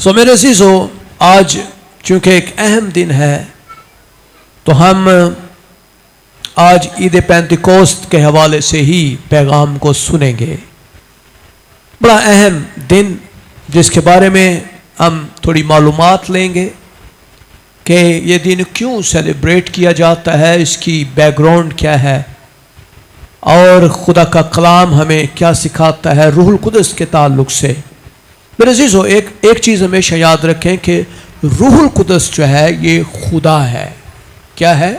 میرے عزیزو، آج چونکہ ایک اہم دن ہے تو ہم آج عید پینتیکوست کے حوالے سے ہی پیغام کو سنیں گے. بڑا اہم دن جس کے بارے میں ہم تھوڑی معلومات لیں گے کہ یہ دن کیوں سیلیبریٹ کیا جاتا ہے، اس کی بیک گراؤنڈ کیا ہے، اور خدا کا کلام ہمیں کیا سکھاتا ہے روح القدس کے تعلق سے. میرے عزیزو، ایک چیز ہمیشہ یاد رکھیں کہ روح القدس جو ہے یہ خدا ہے. کیا ہے؟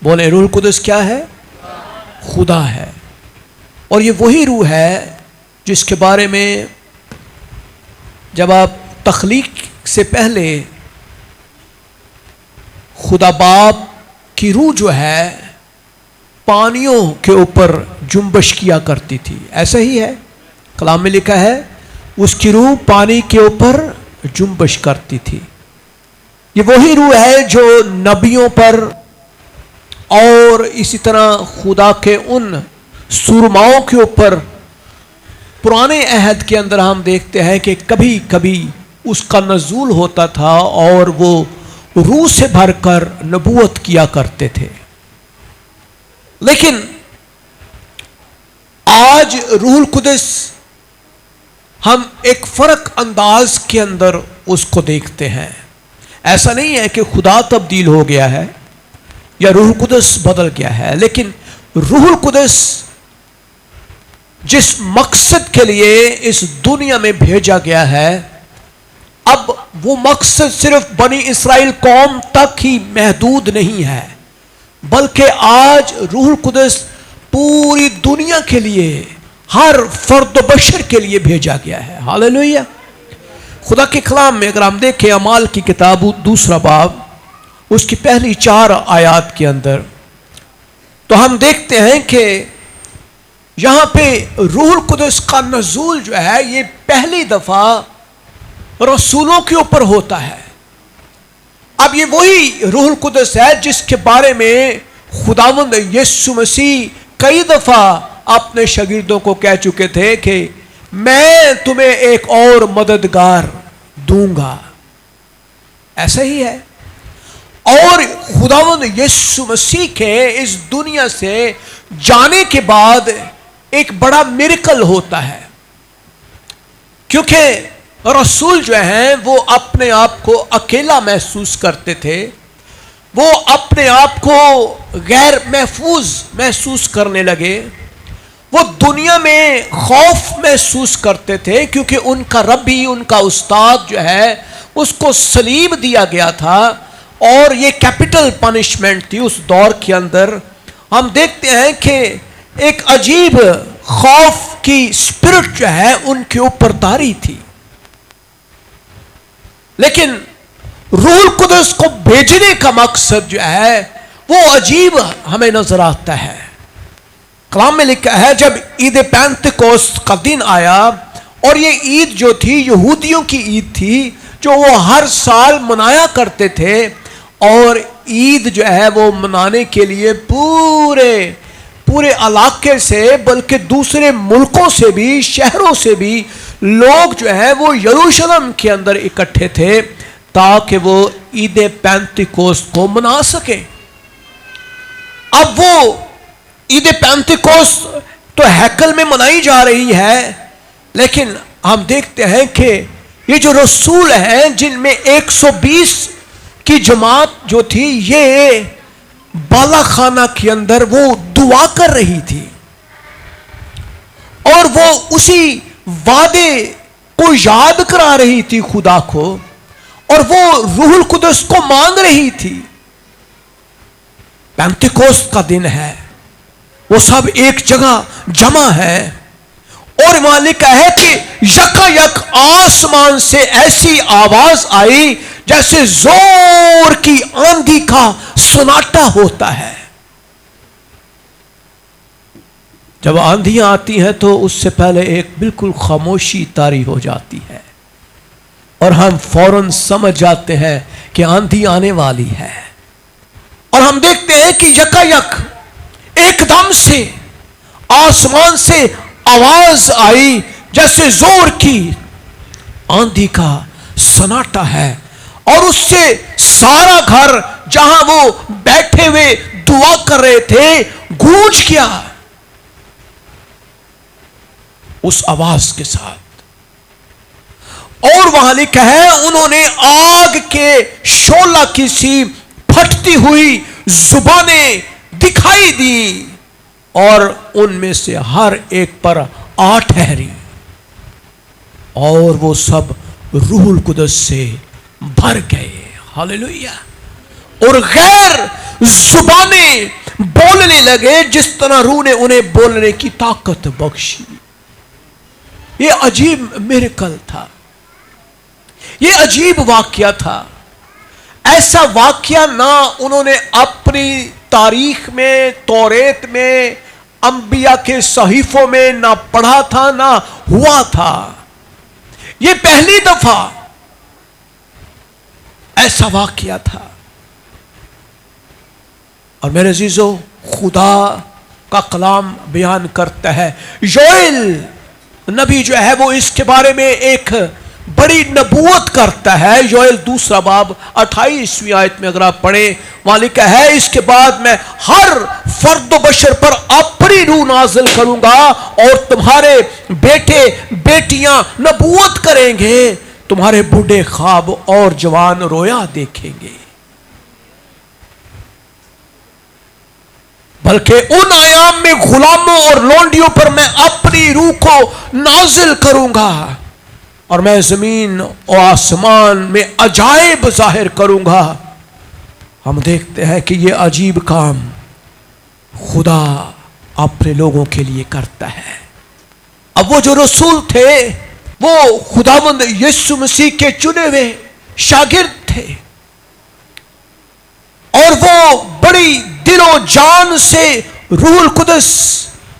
بولیں، روح القدس کیا ہے؟ خدا ہے. اور یہ وہی روح ہے جس کے بارے میں جب آپ تخلیق سے پہلے خدا باپ کی روح جو ہے پانیوں کے اوپر جنبش کیا کرتی تھی. ایسا ہی ہے، کلام میں لکھا ہے اس کی روح پانی کے اوپر جنبش کرتی تھی. یہ وہی روح ہے جو نبیوں پر اور اسی طرح خدا کے ان سورماؤں کے اوپر پرانے عہد کے اندر ہم دیکھتے ہیں کہ کبھی کبھی اس کا نزول ہوتا تھا اور وہ روح سے بھر کر نبوت کیا کرتے تھے. لیکن آج روح القدس ہم ایک فرق انداز کے اندر اس کو دیکھتے ہیں. ایسا نہیں ہے کہ خدا تبدیل ہو گیا ہے یا روح القدس بدل گیا ہے، لیکن روح القدس جس مقصد کے لیے اس دنیا میں بھیجا گیا ہے، اب وہ مقصد صرف بنی اسرائیل قوم تک ہی محدود نہیں ہے، بلکہ آج روح القدس پوری دنیا کے لیے، ہر فرد و بشر کے لیے بھیجا گیا ہے. ہاللیلویہ. خدا کے کلام میں اگر ہم دیکھیں اعمال کی کتاب 2 باب اس کی پہلی 4 آیات کے اندر، تو ہم دیکھتے ہیں کہ یہاں پہ روح القدس کا نزول جو ہے یہ پہلی دفعہ رسولوں کے اوپر ہوتا ہے. اب یہ وہی روح القدس ہے جس کے بارے میں خداوند یسوع مسیح کئی دفعہ اپنے شاگردوں کو کہہ چکے تھے کہ میں تمہیں ایک اور مددگار دوں گا. ایسا ہی ہے. اور خداوند یسوع مسیح کے اس دنیا سے جانے کے بعد ایک بڑا میریکل ہوتا ہے، کیونکہ رسول جو ہیں وہ اپنے آپ کو اکیلا محسوس کرتے تھے، وہ اپنے آپ کو غیر محفوظ محسوس کرنے لگے، وہ دنیا میں خوف محسوس کرتے تھے کیونکہ ان کا ربی، ان کا استاد جو ہے اس کو صلیب دیا گیا تھا، اور یہ کیپٹل پنشمنٹ تھی اس دور کے اندر. ہم دیکھتے ہیں کہ ایک عجیب خوف کی اسپرٹ جو ہے ان کے اوپر طاری تھی. لیکن روح القدس کو بھیجنے کا مقصد جو ہے وہ عجیب ہمیں نظر آتا ہے. کلام میں لکھا ہے جب عید پینتیکوست کا دن آیا، اور یہ عید جو تھی یہودیوں کی عید تھی جو وہ ہر سال منایا کرتے تھے، اور عید جو ہے وہ منانے کے لیے پورے علاقے سے بلکہ دوسرے ملکوں سے بھی، شہروں سے بھی لوگ جو ہے وہ یروشلم کے اندر اکٹھے تھے تاکہ وہ عید پینتیکوست کو منا سکیں. اب وہ عید پینتیکوست تو ہیکل میں منائی جا رہی ہے، لیکن ہم دیکھتے ہیں کہ یہ جو رسول ہیں جن میں 120 کی جماعت جو تھی، یہ بالا خانہ کے اندر وہ دعا کر رہی تھی، اور وہ اسی وعدے کو یاد کرا رہی تھی خدا کو، اور وہ روح القدس کو مانگ رہی تھی. پینتیکوست کا دن ہے، وہ سب ایک جگہ جمع ہے، اور وہاں لکھا ہے کہ یکایک آسمان سے ایسی آواز آئی جیسے زور کی آندھی کا سناٹا ہوتا ہے. جب آندھیاں آتی ہیں تو اس سے پہلے ایک بالکل خاموشی طاری ہو جاتی ہے، اور ہم فوراً سمجھ جاتے ہیں کہ آندھی آنے والی ہے. اور ہم دیکھتے ہیں کہ یکایک ایک دم سے آسمان سے آواز آئی جیسے زور کی آندھی کا سناٹا ہے اور اس سے سارا گھر جہاں وہ بیٹھے ہوئے دعا کر رہے تھے گونج گیا اس آواز کے ساتھ. اور وہاں لکھا ہے انہوں نے آگ کے شعلہ کی سی پھٹتی ہوئی زبانیں دکھائی دی اور ان میں سے ہر ایک پر آ ٹھہری اور وہ سب روح القدس سے بھر گئے. ہاللیلویہ. اور غیر زبانیں بولنے لگے جس طرح روح نے انہیں بولنے کی طاقت بخشی. یہ عجیب میریکل تھا, یہ عجیب واقعہ تھا. ایسا واقعہ نہ انہوں نے اپنی تاریخ میں, توریت میں, انبیاء کے صحیفوں میں نہ پڑھا تھا نہ ہوا تھا. یہ پہلی دفعہ ایسا واقعہ تھا. اور میرے عزیزو, خدا کا کلام بیان کرتا ہے, یوئیل نبی جو ہے وہ اس کے بارے میں ایک بڑی نبوت کرتا ہے. یوئیل 2 باب 28ویں آیت میں اگر آپ پڑھیں, وہاں لکھا ہے اس کے بعد میں ہر فرد و بشر پر اپنی روح نازل کروں گا اور تمہارے بیٹے بیٹیاں نبوت کریں گے, تمہارے بوڑھے خواب اور جوان رویا دیکھیں گے. بلکہ ان ایام میں غلاموں اور لونڈیوں پر میں اپنی روح کو نازل کروں گا اور میں زمین اور آسمان میں عجائب ظاہر کروں گا. ہم دیکھتے ہیں کہ یہ عجیب کام خدا اپنے لوگوں کے لیے کرتا ہے. اب وہ جو رسول تھے وہ خداوند یسوع مسیح کے چنے ہوئے شاگرد تھے اور وہ بڑی دل و جان سے روح القدس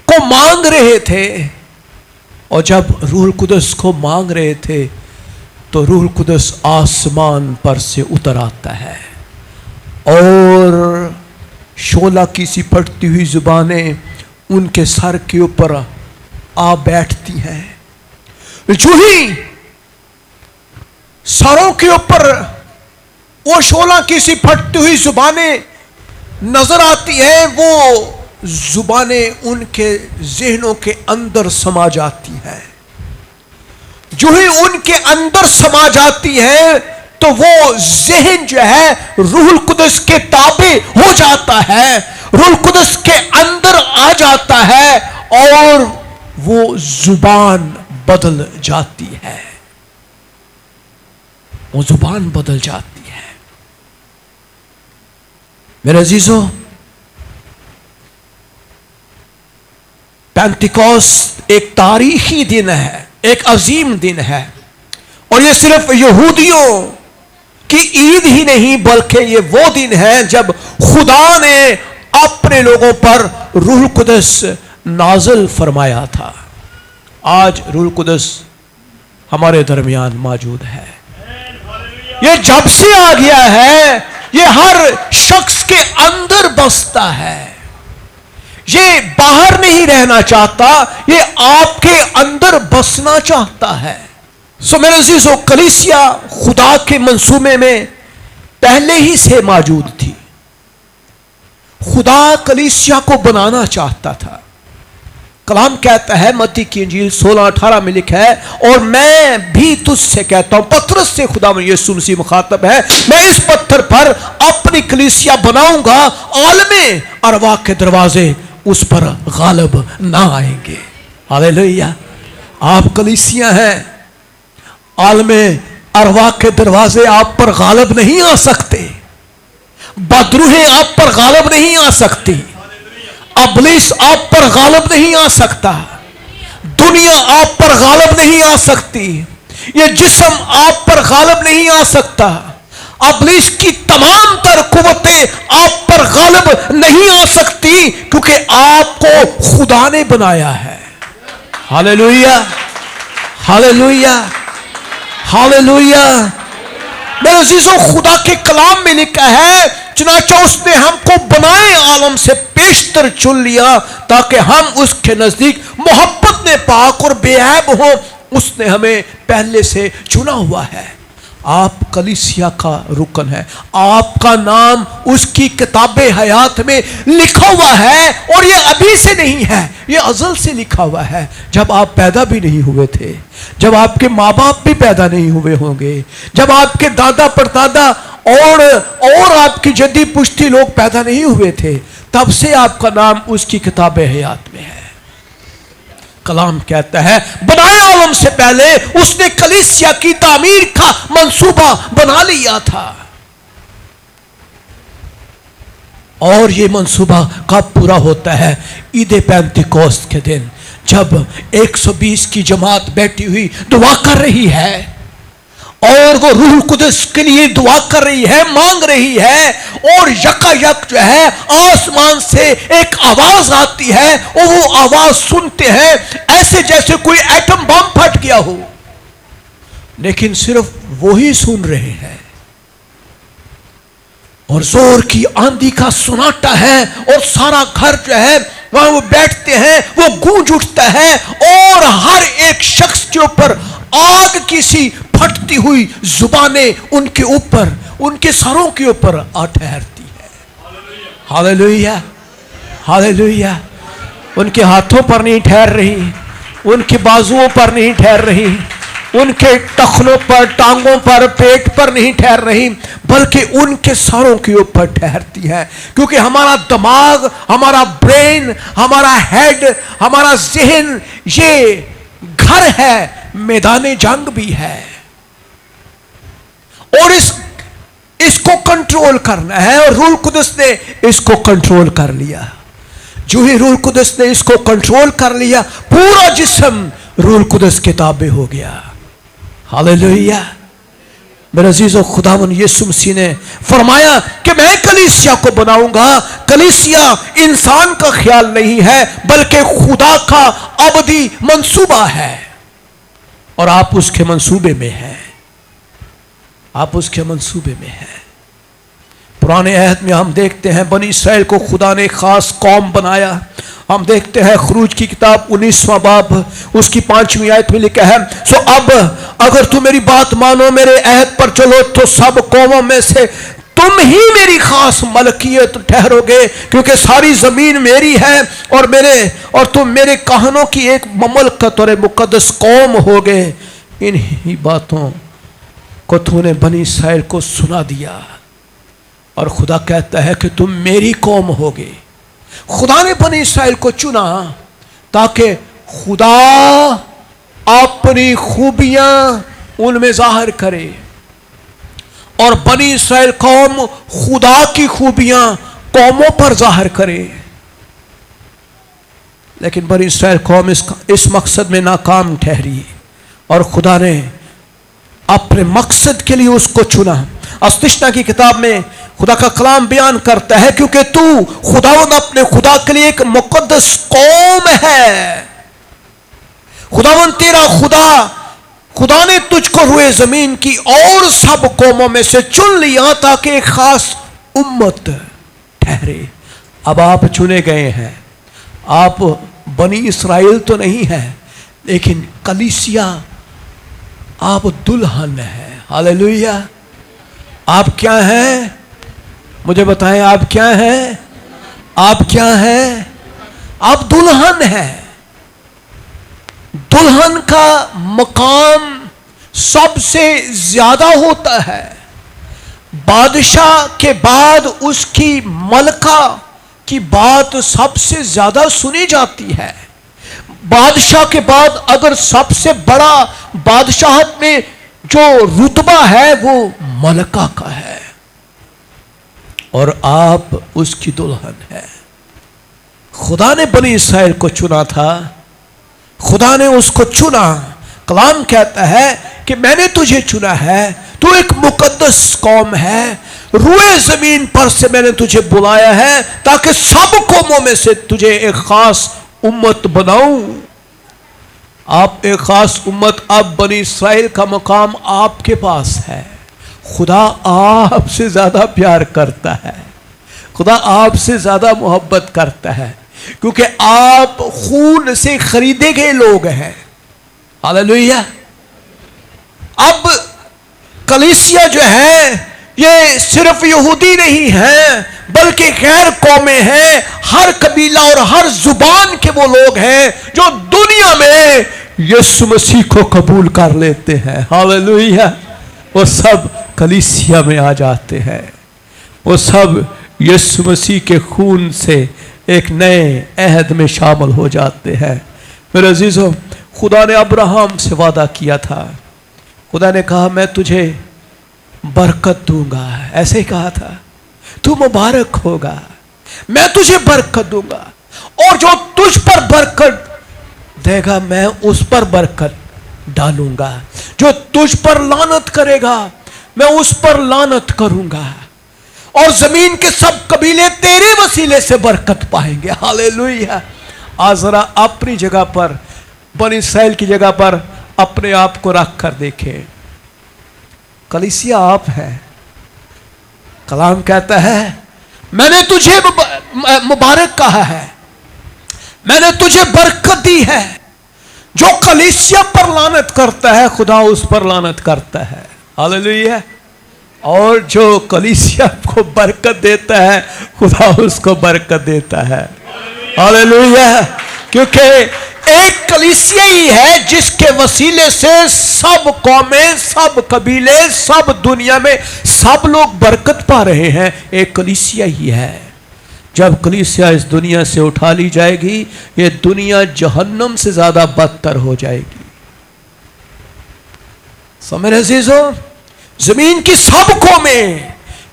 کو مانگ رہے تھے. اور جب روح القدس کو مانگ رہے تھے تو روح القدس آسمان پر سے اتر آتا ہے اور شعلہ کی سی پھٹتی ہوئی زبانیں ان کے سر کے اوپر آ بیٹھتی ہیں. جو ہی سروں کے اوپر وہ شعلہ کی سی پھٹتی ہوئی زبانیں نظر آتی ہیں, وہ زبانیں ان کے ذہنوں کے اندر سما جاتی ہیں. جو ہی ان کے اندر سما جاتی ہیں تو وہ ذہن جو ہے روح القدس کے تابع ہو جاتا ہے, روح القدس کے اندر آ جاتا ہے اور وہ زبان بدل جاتی ہے, وہ زبان بدل جاتی ہے. میرے عزیزو, پینتیکوست ایک تاریخی دن ہے, ایک عظیم دن ہے, اور یہ صرف یہودیوں کی عید ہی نہیں بلکہ یہ وہ دن ہے جب خدا نے اپنے لوگوں پر روح القدس نازل فرمایا تھا. آج روح القدس ہمارے درمیان موجود ہے. یہ جب سے آ گیا ہے یہ ہر شخص کے اندر بستا ہے, یہ باہر نہیں رہنا چاہتا, یہ آپ کے اندر بسنا چاہتا ہے. سو میرے عزیزو, کلیسیا خدا کے منصوبے میں پہلے ہی سے موجود تھی. خدا کلیسیا کو بنانا چاہتا تھا. کلام کہتا ہے متی کی انجیل 16:18 میں لکھا ہے, اور میں بھی تجھ سے کہتا ہوں, پترس سے خدا یسوع مسیح مخاطب ہے, میں اس پتھر پر اپنی کلیسیا بناؤں گا, عالم ارواح کے دروازے اس پر غالب نہ آئیں گے. ہاللیلویہ. آپ کلیسیا ہیں, عالم ارواح کے دروازے آپ پر غالب نہیں آ سکتے, بدروہیں آپ پر غالب نہیں آ سکتی, ابلیس آپ پر غالب نہیں آ سکتا, دنیا آپ پر غالب نہیں آ سکتی, یہ جسم آپ پر غالب نہیں آ سکتا, ابلیس کی تمام تر قوتیں آپ پر غالب نہیں آ سکتی کیونکہ آپ کو خدا نے بنایا ہے. ہاللیلویہ, ہاللیلویہ, ہاللیلویہ. میرے عزیزوں, خدا کے کلام میں لکھا ہے چنانچہ اس نے ہم کو بنائے عالم سے پیشتر چن لیا تاکہ ہم اس کے نزدیک محبت میں پاک اور بے عیب ہو. اس نے ہمیں پہلے سے چنا ہوا ہے. آپ کلیسیا کا رکن ہے، آپ کا نام اس کی کتاب حیات میں لکھا ہوا ہے، اور یہ ابھی سے نہیں ہے، یہ ازل سے لکھا ہوا ہے۔ جب آپ پیدا بھی نہیں ہوئے تھے، جب آپ کے ماں باپ بھی پیدا نہیں ہوئے ہوں گے، جب آپ کے دادا پردادا اور آپ کی جدی پشتی لوگ پیدا نہیں ہوئے تھے، تب سے آپ کا نام اس کی کتاب حیات میں ہے۔ کلام کہتا ہے بنائے عالم سے پہلے اس نے کلیسیا کی تعمیر کا منصوبہ بنا لیا تھا، اور یہ منصوبہ کب پورا ہوتا ہے؟ عید پینتیکوست کے دن، جب 120 کی جماعت بیٹھی ہوئی دعا کر رہی ہے، اور وہ روح القدس کے لیے دعا کر رہی ہے، مانگ رہی ہے، اور یکایک جو ہے آسمان سے ایک آواز آتی ہے، اور وہ آواز سنتے ہیں ایسے جیسے کوئی ایٹم بم پھٹ گیا ہو، لیکن صرف وہی سن رہے ہیں، اور زور کی آندھی کا سناٹا ہے، اور سارا گھر جو ہے وہاں وہ بیٹھتے ہیں، وہ گونج اٹھتا ہے، اور ہر ایک شخص کے اوپر آگ کی سی پھٹتی ہوئی زبانیں ان کے اوپر، ان کے سروں کے اوپر آ ٹھہرتی ہے۔ ہاللیلویہ، ہاللیلویہ۔ ان کے ہاتھوں پر نہیں ٹھہر رہی، ان کے بازوؤں پر نہیں ٹھہر رہی، ان کے ٹخنوں پر، ٹانگوں پر، پیٹ پر نہیں ٹھہر رہی، بلکہ ان کے سروں کے اوپر ٹھہرتی ہے، کیونکہ ہمارا دماغ، ہمارا برین، ہمارا ہیڈ، ہمارا ذہن یہ گھر ہے، میدان جنگ بھی ہے، اور اس کو کنٹرول کرنا ہے، اور روح القدس نے اس کو کنٹرول کر لیا۔ جو ہی روح القدس نے اس کو کنٹرول کر لیا، پورا جسم روح القدس کے تابع ہو گیا۔ ہاللیلویہ۔ میرے عزیزو، خداوند یسوع مسیح نے فرمایا کہ میں کلیسیا کو بناؤں گا۔ کلیسیا انسان کا خیال نہیں ہے، بلکہ خدا کا ابدی منصوبہ ہے، اور آپ اس کے منصوبے میں ہیں، آپ اس کے منصوبے میں ہیں۔ پرانے عہد میں ہم دیکھتے ہیں بنی اسرائیل کو خدا نے خاص قوم بنایا۔ ہم دیکھتے ہیں خروج کی کتاب 19واں باب اس کی 5ویں آیت میں لکھا ہے، سو اب اگر تم میری بات مانو، میرے عہد پر چلو، تو سب قوموں میں سے تم ہی میری خاص ملکیت ٹھہرو گے، کیونکہ ساری زمین میری ہے، اور تم میرے کہنوں کی ایک مملکت اور مقدس قوم ہوگے۔ انہی باتوں کو تو نے بنی اسرائیل کو سنا دیا، اور خدا کہتا ہے کہ تم میری قوم ہوگے۔ خدا نے بنی اسرائیل کو چنا تاکہ خدا اپنی خوبیاں ان میں ظاہر کرے، اور بنی اسرائیل قوم خدا کی خوبیاں قوموں پر ظاہر کرے۔ لیکن بنی اسرائیل قوم اس مقصد میں ناکام ٹھہری، اور خدا نے اپنے مقصد کے لیے اس کو چنا۔ استشنا کی کتاب میں خدا کا کلام بیان کرتا ہے، کیونکہ تو خداوند اپنے خدا کے لیے ایک مقدس قوم ہے۔ خداوند تیرا خدا نے تجھ کو روئے زمین کی اور سب قوموں میں سے چن لیا تاکہ ایک خاص امت ٹھہرے۔ اب آپ چنے گئے ہیں، آپ بنی اسرائیل تو نہیں ہیں، لیکن کلیسیا آپ دلہن ہیں۔ ہاللیلویہ۔ آپ کیا ہیں؟ مجھے بتائیں، آپ کیا ہیں؟ آپ کیا ہیں؟ آپ دلہن ہیں۔ دلہن کا مقام سب سے زیادہ ہوتا ہے۔ بادشاہ کے بعد اس کی ملکہ کی بات سب سے زیادہ سنی جاتی ہے۔ بادشاہ کے بعد اگر سب سے بڑا بادشاہت میں جو رتبہ ہے وہ ملکہ کا ہے، اور آپ اس کی دلہن ہے۔ خدا نے بنی اسرائیل کو چنا تھا، خدا نے اس کو چنا۔ کلام کہتا ہے کہ میں نے تجھے چنا ہے، تو ایک مقدس قوم ہے، روئے زمین پر سے میں نے تجھے بلایا ہے تاکہ سب قوموں میں سے تجھے ایک خاص امت بناؤں۔ آپ ایک خاص امت، اب بنی اسرائیل کا مقام آپ کے پاس ہے۔ خدا آپ سے زیادہ پیار کرتا ہے، خدا آپ سے زیادہ محبت کرتا ہے، کیونکہ آپ خون سے خریدے گئے لوگ ہیں۔ ہاللیلویہ۔ اب کلیسیا جو ہے یہ صرف یہودی نہیں ہے بلکہ غیر قومیں ہیں، ہر قبیلہ اور ہر زبان کے وہ لوگ ہیں جو دنیا میں یسوع مسیح کو قبول کر لیتے ہیں۔ ہاللویہ! وہ سب کلیسیا میں آ جاتے ہیں، وہ سب یسوع مسیح کے خون سے ایک نئے عہد میں شامل ہو جاتے ہیں۔ میرے عزیزو، خدا نے ابراہیم سے وعدہ کیا تھا، خدا نے کہا میں تجھے برکت دوں گا، ایسے ہی کہا تھا، تو مبارک ہوگا، میں تجھے برکت دوں گا، اور جو تجھ پر برکت دے گا میں اس پر برکت ڈالوں گا، جو تجھ پر لعنت کرے گا میں اس پر لعنت کروں گا، اور زمین کے سب قبیلے تیرے وسیلے سے برکت پائیں گے۔ ہاللویہ! آج ذرا اپنی جگہ پر، بنی اسرائیل کی جگہ پر اپنے آپ کو رکھ کر دیکھیں۔ کلیسیا آپ ہے، کلام کہتا ہے میں نے تجھے مبارک کہا ہے، میں نے تجھے برکت دی ہے۔ جو کلیسیا پر لعنت کرتا ہے خدا اس پر لعنت کرتا ہے۔ ہاللویہ! اور جو کلیسیا کو برکت دیتا ہے خدا اس کو برکت دیتا ہے۔ ہاللویہ! کیونکہ ایک کلیسیا ہی ہے جس کے وسیلے سے سب قومیں، سب قبیلے، سب دنیا میں سب لوگ برکت پا رہے ہیں، ایک کلیسیا ہی ہے۔ جب کلیسیا اس دنیا سے اٹھا لی جائے گی یہ دنیا جہنم سے زیادہ بدتر ہو جائے گی۔ سو میرے عزیزو، زمین کی سب قومیں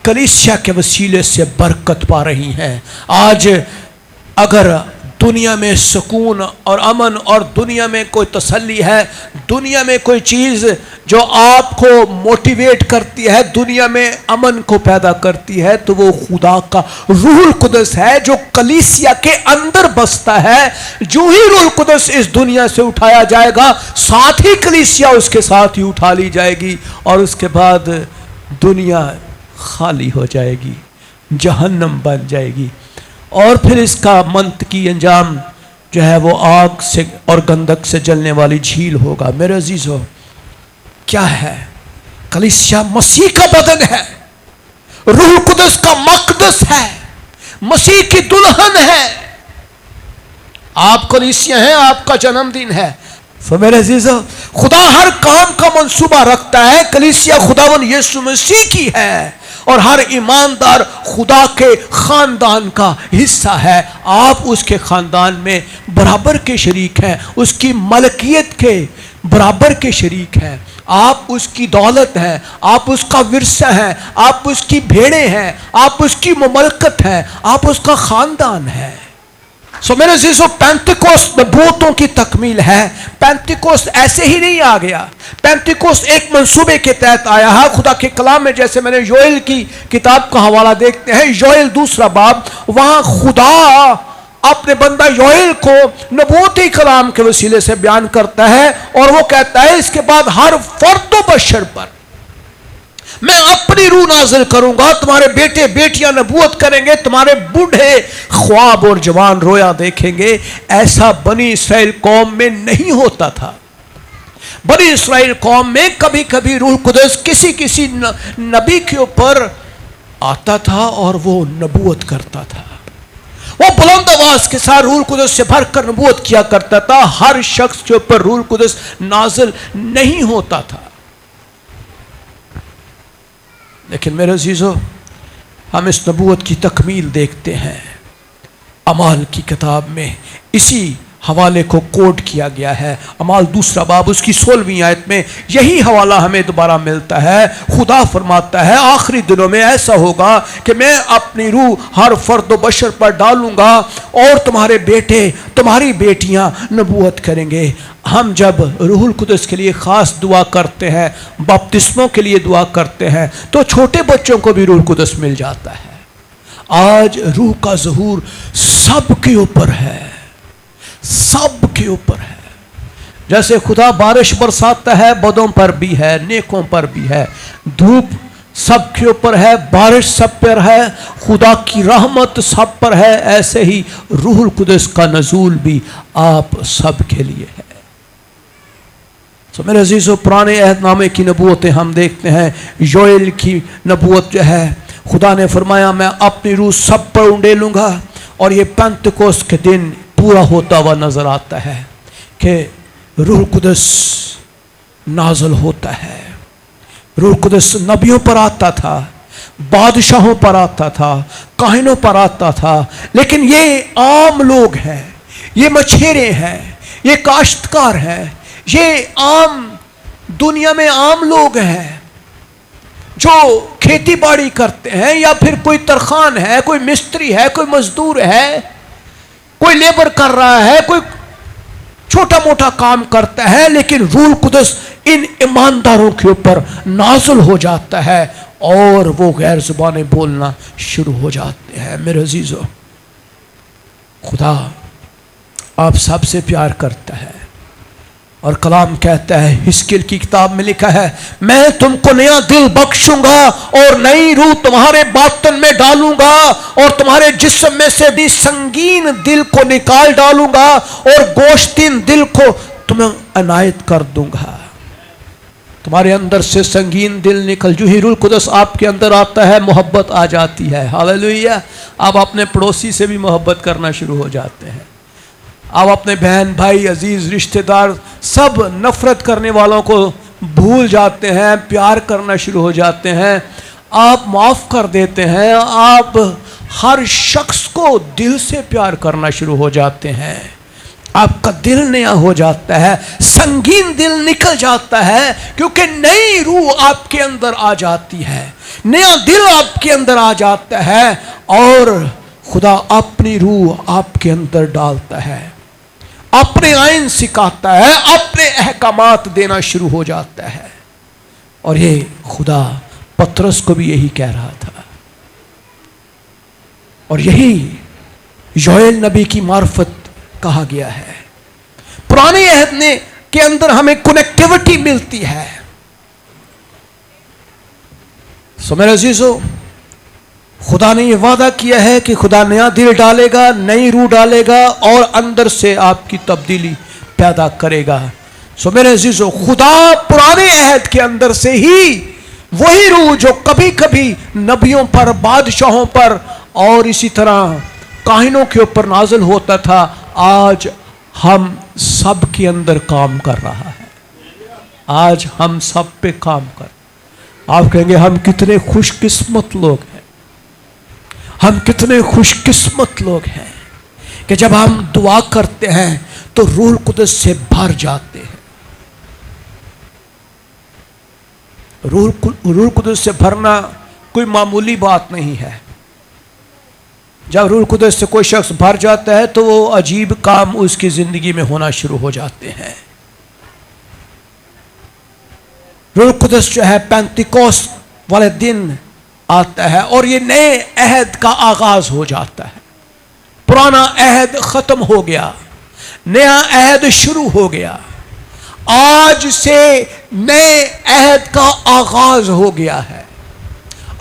کلیسیا کے وسیلے سے برکت پا رہی ہیں۔ آج اگر دنیا میں سکون اور امن اور دنیا میں کوئی تسلی ہے، دنیا میں کوئی چیز جو آپ کو موٹیویٹ کرتی ہے، دنیا میں امن کو پیدا کرتی ہے، تو وہ خدا کا روح القدس ہے جو کلیسیا کے اندر بستا ہے۔ جو ہی روح القدس اس دنیا سے اٹھایا جائے گا ساتھ ہی کلیسیا اس کے ساتھ ہی اٹھا لی جائے گی، اور اس کے بعد دنیا خالی ہو جائے گی، جہنم بن جائے گی، اور پھر اس کا منطقی انجام جو ہے وہ آگ سے اور گندک سے جلنے والی جھیل ہوگا۔ میرے عزیزو، کیا ہے؟ کلیسیا مسیح کا بدن ہے، روح القدس کا مقدس ہے، مسیح کی دلہن ہے۔ آپ کلیسیا ہیں، آپ کا جنم دن ہے۔ تو میرے عزیزو، خدا ہر کام کا منصوبہ رکھتا ہے۔ کلیسیا خداوند یسوع مسیح کی ہے، اور ہر ایماندار خدا کے خاندان کا حصہ ہے۔ آپ اس کے خاندان میں برابر کے شریک ہیں، اس کی ملکیت کے برابر کے شریک ہیں۔ آپ اس کی دولت ہیں، آپ اس کا ورثہ ہیں، آپ اس کی بھیڑیں ہیں، آپ اس کی مملکت ہیں، آپ اس کا خاندان ہے۔ سو میرے عزیزو، پینتیکوست نبوتوں کی تکمیل ہے۔ پینتیکوست ایسے ہی نہیں آ گیا، پینتیکوست ایک منصوبے کے تحت آیا ہے۔ خدا کے کلام میں جیسے میں نے یوئیل کی کتاب کا حوالہ دیکھتے ہیں، یوئیل 2 باب، وہاں خدا اپنے بندہ یوئیل کو نبوتی کلام کے وسیلے سے بیان کرتا ہے، اور وہ کہتا ہے اس کے بعد ہر فرد و بشر پر میں اپنی روح نازل کروں گا، تمہارے بیٹے بیٹیاں نبوت کریں گے، تمہارے بوڑھے خواب اور جوان رویا دیکھیں گے۔ ایسا بنی اسرائیل قوم میں نہیں ہوتا تھا۔ بنی اسرائیل قوم میں کبھی کبھی روح القدس کسی نبی کے اوپر آتا تھا اور وہ نبوت کرتا تھا، وہ بلند آواز کے ساتھ روح القدس سے بھر کر نبوت کیا کرتا تھا۔ ہر شخص کے اوپر روح القدس نازل نہیں ہوتا تھا۔ لیکن میرے عزیزو، ہم اس نبوت کی تکمیل دیکھتے ہیں اعمال کی کتاب میں، اسی حوالے کو کوٹ کیا گیا ہے۔ اعمال 2 باب اس کی 16ویں آیت میں یہی حوالہ ہمیں دوبارہ ملتا ہے۔ خدا فرماتا ہے آخری دنوں میں ایسا ہوگا کہ میں اپنی روح ہر فرد و بشر پر ڈالوں گا، اور تمہارے بیٹے تمہاری بیٹیاں نبوت کریں گے۔ ہم جب روح القدس کے لیے خاص دعا کرتے ہیں، بپتسموں کے لیے دعا کرتے ہیں، تو چھوٹے بچوں کو بھی روح القدس مل جاتا ہے۔ آج روح کا ظہور سب کے اوپر ہے، سب کے اوپر ہے۔ جیسے خدا بارش برساتا ہے، بدوں پر بھی ہے، نیکوں پر بھی ہے۔ دھوپ سب کے اوپر ہے، بارش سب پر ہے، خدا کی رحمت سب پر ہے، ایسے ہی روح القدس کا نزول بھی آپ سب کے لیے ہے۔ تو میرے عزیزو پرانے عہد نامے کی نبوتیں ہم دیکھتے ہیں. یوئیل کی نبوت جو ہے، خدا نے فرمایا میں اپنی روح سب پر انڈیلوں گا، اور یہ پینتکوست کے دن پورا ہوتا ہوا نظر آتا ہے کہ روح القدس نازل ہوتا ہے. روح القدس نبیوں پر آتا تھا، بادشاہوں پر آتا تھا، کاہنوں پر آتا تھا، لیکن یہ عام لوگ ہیں، یہ مچھیرے ہیں، یہ کاشتکار ہیں، یہ عام دنیا میں عام لوگ ہیں جو کھیتی باڑی کرتے ہیں، یا پھر کوئی ترخان ہے، کوئی مستری ہے، کوئی مزدور ہے، کوئی لیبر کر رہا ہے، کوئی چھوٹا موٹا کام کرتا ہے، لیکن روح القدس ان ایمانداروں کے اوپر نازل ہو جاتا ہے اور وہ غیر زبانیں بولنا شروع ہو جاتے ہیں. میرے عزیزو، خدا آپ سب سے پیار کرتا ہے، اور کلام کہتا ہے، حزقیل کی کتاب میں لکھا ہے، میں تم کو نیا دل بخشوں گا اور نئی روح تمہارے باطن میں ڈالوں گا، اور تمہارے جسم میں سے بھی سنگین دل کو نکال ڈالوں گا، اور گوشتین دل کو تمہیں عنایت کر دوں گا. تمہارے اندر سے سنگین دل نکل، جو ہی روح القدس آپ کے اندر آتا ہے محبت آ جاتی ہے. ہاللیلویہ. آپ اپنے پڑوسی سے بھی محبت کرنا شروع ہو جاتے ہیں. آپ اپنے بہن بھائی عزیز رشتہ دار سب نفرت کرنے والوں کو بھول جاتے ہیں، پیار کرنا شروع ہو جاتے ہیں. آپ معاف کر دیتے ہیں، آپ ہر شخص کو دل سے پیار کرنا شروع ہو جاتے ہیں. آپ کا دل نیا ہو جاتا ہے، سنگین دل نکل جاتا ہے، کیونکہ نئی روح آپ کے اندر آ جاتی ہے، نیا دل آپ کے اندر آ جاتا ہے، اور خدا اپنی روح آپ کے اندر ڈالتا ہے، اپنے آئین سکھاتا ہے، اپنے احکامات دینا شروع ہو جاتا ہے. اور یہ خدا پطرس کو بھی یہی کہہ رہا تھا، اور یہی یوئیل نبی کی معرفت کہا گیا ہے. پرانے عہد نے کے اندر ہمیں کنیکٹیوٹی ملتی ہے. سو میرے عزیزو، خدا نے یہ وعدہ کیا ہے کہ خدا نیا دل ڈالے گا، نئی روح ڈالے گا، اور اندر سے آپ کی تبدیلی پیدا کرے گا. سو میرے عزیزو، خدا پرانے عہد کے اندر سے ہی وہی روح جو کبھی کبھی نبیوں پر، بادشاہوں پر، اور اسی طرح کاہنوں کے اوپر نازل ہوتا تھا، آج ہم سب کے اندر کام کر رہا ہے. آج ہم سب پہ کام کر. آپ کہیں گے ہم کتنے خوش قسمت لوگ ہیں، ہم کتنے خوش قسمت لوگ ہیں کہ جب ہم دعا کرتے ہیں تو روح القدس سے بھر جاتے ہیں. روح القدس سے بھرنا کوئی معمولی بات نہیں ہے. جب روح القدس سے کوئی شخص بھر جاتا ہے تو وہ عجیب کام اس کی زندگی میں ہونا شروع ہو جاتے ہیں. روح القدس جو ہے پینتیکوست والے دن آتا ہے، اور یہ نئے عہد کا آغاز ہو جاتا ہے. پرانا عہد ختم ہو گیا، نیا عہد شروع ہو گیا. آج سے نئے عہد کا آغاز ہو گیا ہے.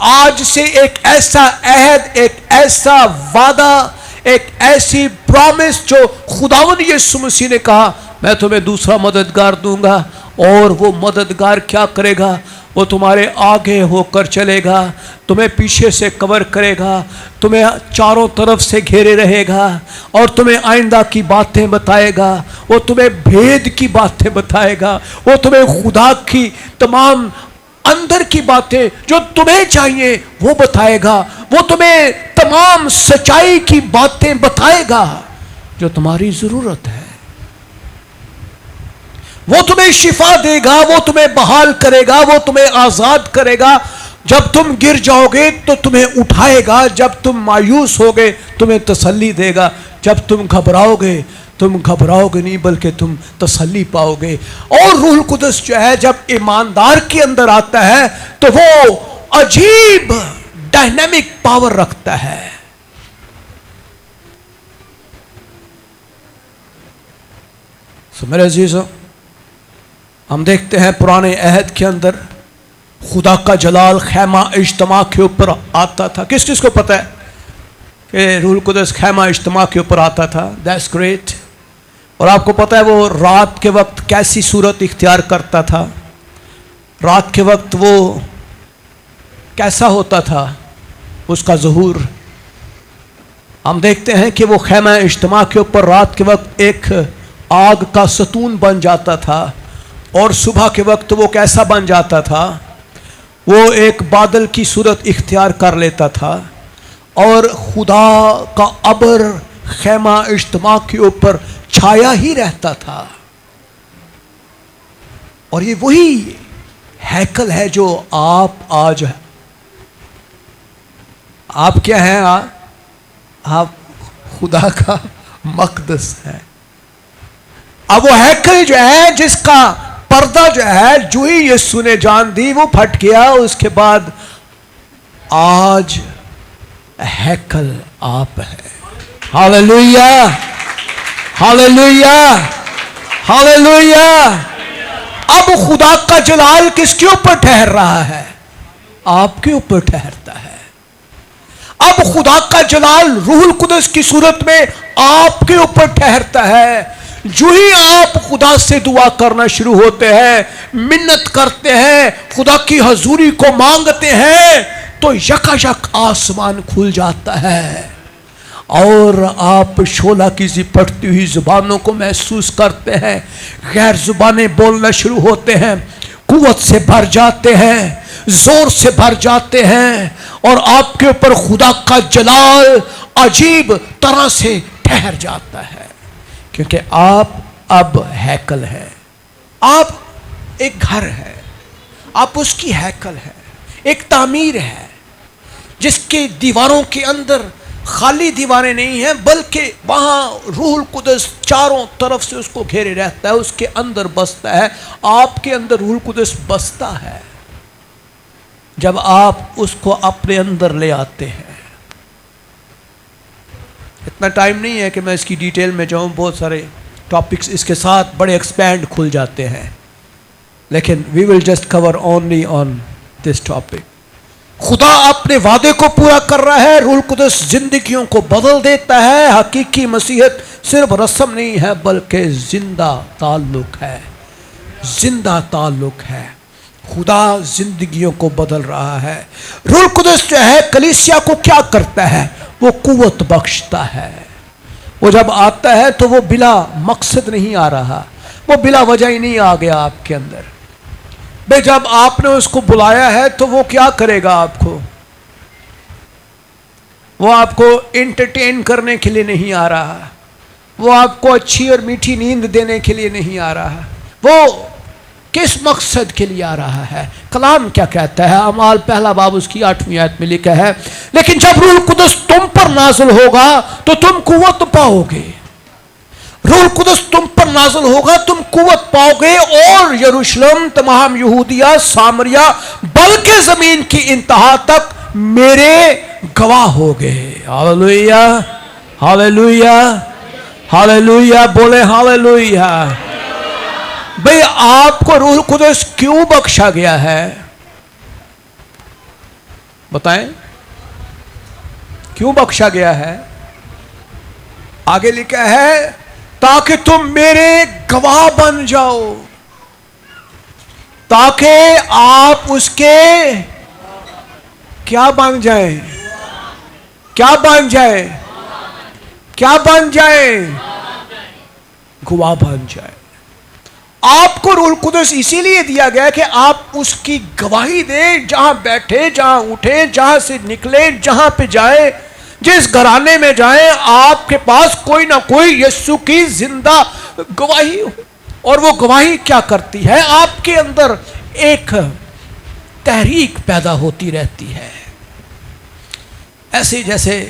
آج سے ایک ایسا عہد، ایک ایسا وعدہ، ایک ایسی پرامس جو خداوند یسوع مسیح نے کہا، میں تمہیں دوسرا مددگار دوں گا، اور وہ مددگار کیا کرے گا؟ وہ تمہارے آگے ہو کر چلے گا، تمہیں پیچھے سے کور کرے گا، تمہیں چاروں طرف سے گھیرے رہے گا، اور تمہیں آئندہ کی باتیں بتائے گا، وہ تمہیں بھید کی باتیں بتائے گا، وہ تمہیں خدا کی تمام اندر کی باتیں جو تمہیں چاہیے وہ بتائے گا، وہ تمہیں تمام سچائی کی باتیں بتائے گا جو تمہاری ضرورت ہے. وہ تمہیں شفا دے گا، وہ تمہیں بحال کرے گا، وہ تمہیں آزاد کرے گا. جب تم گر جاؤ گے تو تمہیں اٹھائے گا، جب تم مایوس ہوگے تمہیں تسلی دے گا، جب تم گھبراؤ گے تم گھبراؤ گے نہیں بلکہ تم تسلی پاؤ گے. اور روح القدس جو ہے جب ایماندار کے اندر آتا ہے تو وہ عجیب ڈائنامک پاور رکھتا ہے. میرے عزیزو، ہم دیکھتے ہیں پرانے عہد کے اندر خدا کا جلال خیمہ اجتماع کے اوپر آتا تھا. کس کس کو پتہ ہے کہ روح القدس خیمہ اجتماع کے اوپر آتا تھا؟ That's great. اور آپ کو پتہ ہے وہ رات کے وقت کیسی صورت اختیار کرتا تھا؟ رات کے وقت وہ کیسا ہوتا تھا اس کا ظہور؟ ہم دیکھتے ہیں کہ وہ خیمہ اجتماع کے اوپر رات کے وقت ایک آگ کا ستون بن جاتا تھا، اور صبح کے وقت وہ کیسا بن جاتا تھا؟ وہ ایک بادل کی صورت اختیار کر لیتا تھا، اور خدا کا ابر خیمہ اجتماع کے اوپر چھایا ہی رہتا تھا۔ اور یہ وہی ہیکل ہے جو آپ آج ہے۔ آپ کیا ہیں؟ آپ خدا کا مقدس ہے۔ اب وہ ہیکل جو ہے، جس کا پردہ جو ہے جو ہی یسوع نے جان دی وہ پھٹ گیا، اس کے بعد آج ہیکل آپ ہے۔ Hallelujah, hallelujah, hallelujah. اب خدا کا جلال کس کے اوپر ٹھہر رہا ہے؟ آپ کے اوپر ٹھہرتا ہے۔ اب خدا کا جلال روح القدس کی صورت میں آپ کے اوپر ٹھہرتا ہے۔ جو ہی آپ خدا سے دعا کرنا شروع ہوتے ہیں، منت کرتے ہیں، خدا کی حضوری کو مانگتے ہیں، تو یکایک آسمان کھل جاتا ہے، اور آپ شعلہ کی سی پھٹتی ہوئی زبانوں کو محسوس کرتے ہیں، غیر زبانیں بولنا شروع ہوتے ہیں، قوت سے بھر جاتے ہیں، زور سے بھر جاتے ہیں، اور آپ کے اوپر خدا کا جلال عجیب طرح سے ٹھہر جاتا ہے، کیونکہ آپ اب ہیکل ہیں۔ آپ ایک گھر ہے، آپ اس کی ہیکل ہے، ایک تعمیر ہے جس کے دیواروں کے اندر خالی دیواریں نہیں ہیں، بلکہ وہاں روح القدس چاروں طرف سے اس کو گھیرے رہتا ہے، اس کے اندر بستا ہے۔ آپ کے اندر روح القدس بستا ہے جب آپ اس کو اپنے اندر لے آتے ہیں۔ اتنا ٹائم نہیں ہے کہ میں اس کی ڈیٹیل میں جاؤں، بہت سارے ٹاپکس اس کے ساتھ بڑے ایکسپینڈ کھل جاتے ہیں، لیکن we will just cover only on this topic. خدا اپنے وعدے کو پورا کر رہا ہے، روح القدس زندگیوں کو بدل دیتا ہے۔ حقیقی مسیحیت صرف رسم نہیں ہے بلکہ زندہ تعلق ہے، زندہ تعلق ہے۔ خدا زندگیوں کو بدل رہا ہے۔ روح القدس جو ہے کلیسیا کو کیا کرتا ہے؟ وہ قوت بخشتا ہے۔ وہ جب آتا ہے تو وہ بلا مقصد نہیں آ رہا، وہ بلا وجہ ہی نہیں آ گیا آپ کے اندر۔ بھئی جب آپ نے اس کو بلایا ہے تو وہ کیا کرے گا آپ کو؟ وہ آپ کو انٹرٹین کرنے کے لیے نہیں آ رہا، وہ آپ کو اچھی اور میٹھی نیند دینے کے لیے نہیں آ رہا، وہ کس مقصد کے لیے آ رہا ہے؟ کلام کیا کہتا ہے؟ اعمال پہلا باب اس کی 8ویں آیت میں لکھا ہے، لیکن جب روح القدس تم پر نازل ہوگا تو تم قوت پاؤ گے۔ روح القدس تم پر نازل ہوگا، تم قوت پاؤ گے، اور یروشلم، تمام یہودیہ، سامریہ، بلکہ زمین کی انتہا تک میرے گواہ ہوگے۔ ہاللویا، ہاللویا، ہاللویا، بولے ہاللویا۔ بھئی آپ کو روح القدس کیوں بخشا گیا ہے؟ بتائیں کیوں بخشا گیا ہے؟ آگے لکھا ہے تاکہ تم میرے گواہ بن جاؤ، تاکہ آپ اس کے کیا بن جائیں؟ کیا بن جائیں؟ کیا بن جائیں؟ گواہ بن جائیں۔ آپ کو روح القدس اسی لیے دیا گیا کہ آپ اس کی گواہی دیں، جہاں بیٹھے، جہاں اٹھے، جہاں سے نکلے، جہاں پہ جائیں، جس گھرانے میں جائیں، آپ کے پاس کوئی نہ کوئی یسوع کی زندہ گواہی ہو۔ اور وہ گواہی کیا کرتی ہے؟ آپ کے اندر ایک تحریک پیدا ہوتی رہتی ہے، ایسے جیسے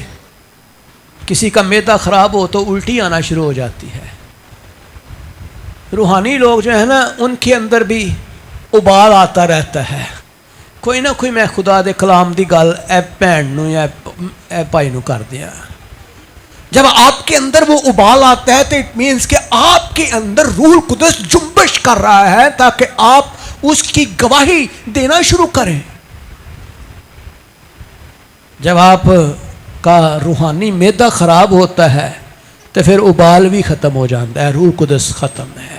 کسی کا معدہ خراب ہو تو الٹی آنا شروع ہو جاتی ہے۔ روحانی لوگ جو ہے نا، ان کے اندر بھی ابال آتا رہتا ہے، کوئی نہ کوئی میں خدا دے کلام دی گل اے بھین نو یا اے بھائی نو کر دیا۔ جب آپ کے اندر وہ ابال آتا ہے تو اٹ مینس کہ آپ کے اندر روح القدس جنبش کر رہا ہے تاکہ آپ اس کی گواہی دینا شروع کریں۔ جب آپ کا روحانی معدہ خراب ہوتا ہے تو پھر ابال بھی ختم ہو جاتا ہے، روح القدس ختم ہے۔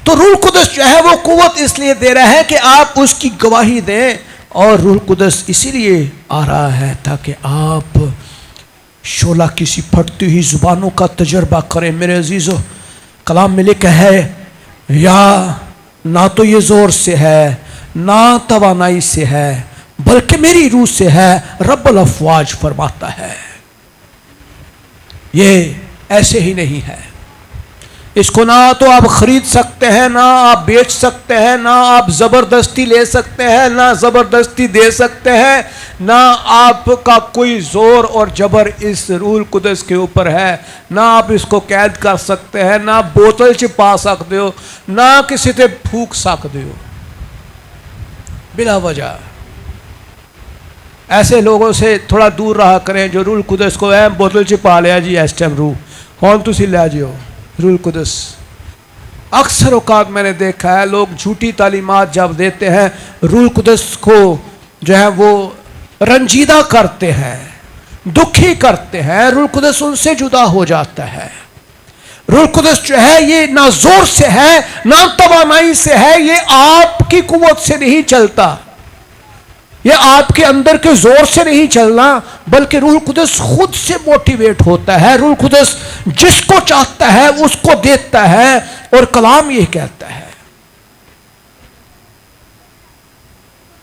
تو روح القدس جو ہے وہ قوت اس لیے دے رہا ہے کہ آپ اس کی گواہی دیں، اور روح القدس اسی لیے آ رہا ہے تاکہ آپ شعلہ کسی پھٹتی ہوئی زبانوں کا تجربہ کریں۔ میرے عزیزو، کلام میں لکھا ہے یا نہ تو یہ زور سے ہے نہ توانائی سے ہے بلکہ میری روح سے ہے، رب الافواج فرماتا ہے۔ یہ ایسے ہی نہیں ہے، اس کو نہ تو آپ خرید سکتے ہیں، نہ آپ بیچ سکتے ہیں، نہ آپ زبردستی لے سکتے ہیں، نہ زبردستی دے سکتے ہیں، نہ آپ کا کوئی زور اور جبر اس روح القدس کے اوپر ہے، نہ آپ اس کو قید کر سکتے ہیں، نہ بوتل چھپا سکتے ہو، نہ کسی تے پھونک سکتے ہو بلا وجہ۔ ایسے لوگوں سے تھوڑا دور رہا کریں جو روح القدس کو بوتل چھپا لیا جی اس ٹائم روح ہون تسی لے جاؤ روح القدس۔ اکثر اوقات میں نے دیکھا ہے لوگ جھوٹی تعلیمات جب دیتے ہیں، روح القدس کو جو ہے وہ رنجیدہ کرتے ہیں، دکھی کرتے ہیں، روح القدس ان سے جدا ہو جاتا ہے۔ روح القدس جو ہے یہ نہ زور سے ہے نہ توانائی سے ہے، یہ آپ کی قوت سے نہیں چلتا، یہ آپ کے اندر کے زور سے نہیں چلنا، بلکہ روح القدس خود سے موٹیویٹ ہوتا ہے۔ روح القدس جس کو چاہتا ہے اس کو دیتا ہے، اور کلام یہ کہتا ہے،